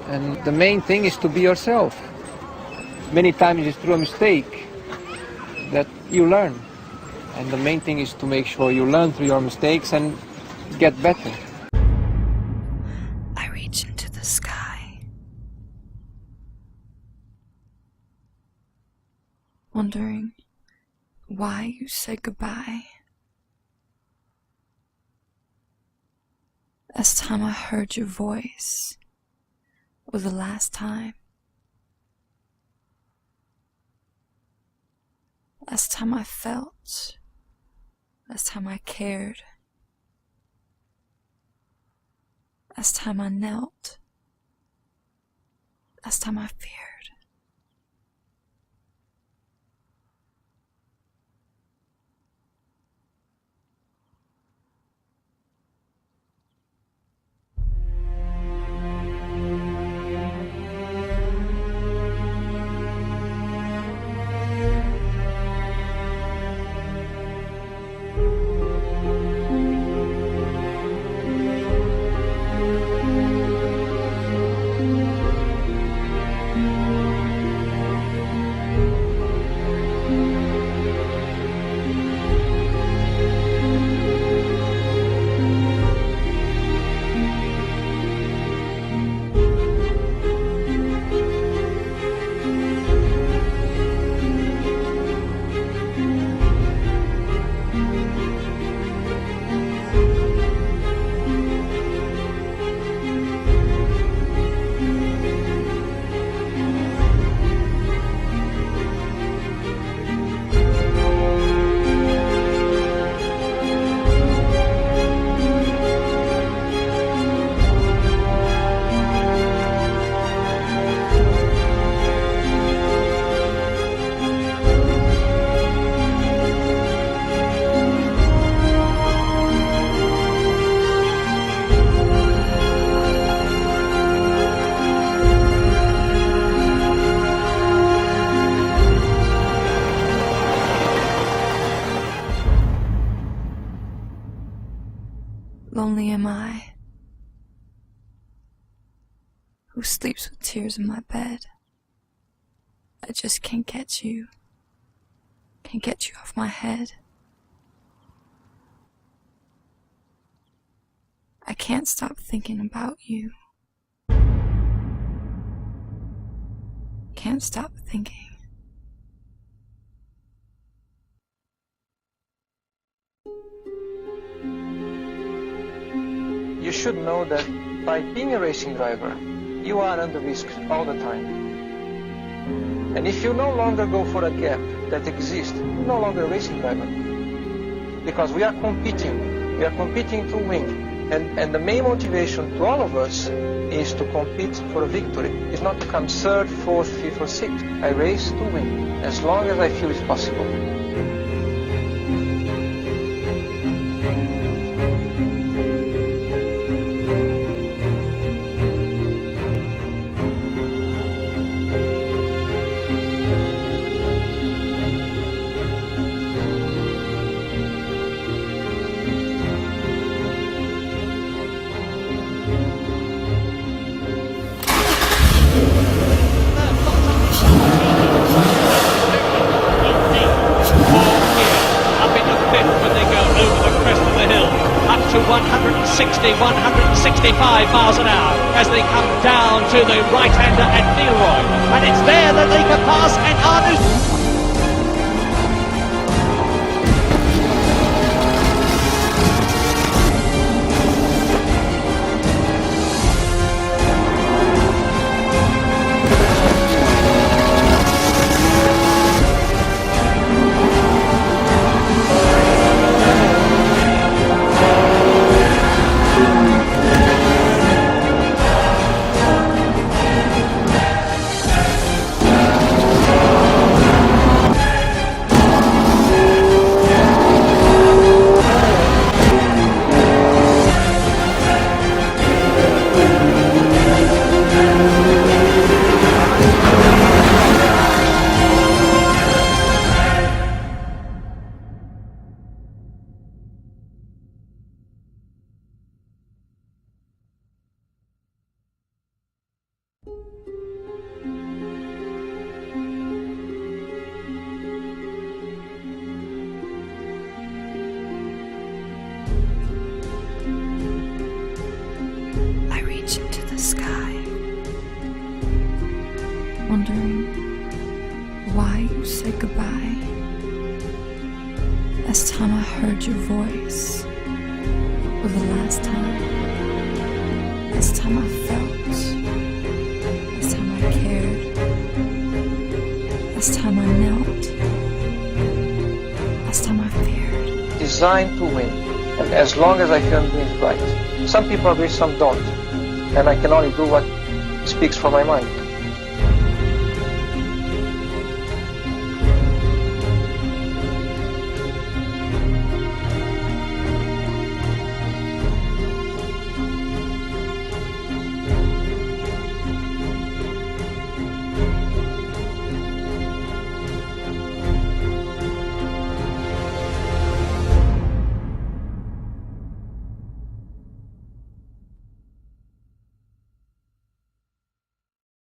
And the main thing is to be yourself. Many times it's through a mistake that you learn. And the main thing is to make sure you learn through your mistakes and get better. I reach into the sky, wondering why you said goodbye. Last time I heard your voice was the last time. Last time I felt, last time I cared, last time I knelt, last time I feared. Lonely am I, who sleeps with tears in my bed. I just can't get you off my head. I can't stop thinking about you. Can't stop thinking. You should know that by being a racing driver, you are under risk all the time. And if you no longer go for a gap that exists, you're no longer a racing driver. Because we are competing to win. And the main motivation to all of us is to compete for a victory. It's not to come third, fourth, fifth, or sixth. I race to win, as long as I feel it's possible. To 160, 165 miles an hour as they come down to the right-hander at Neilroy. And it's there that they can pass and Arnoux. wondering why you said goodbye. Last time I heard your voice, or the last time. Last time I felt, last time I cared, last time I knelt, last time I feared. Designed to win, and as long as I feel I'm doing it right. Some people agree, some don't, and I can only do what speaks from my mind.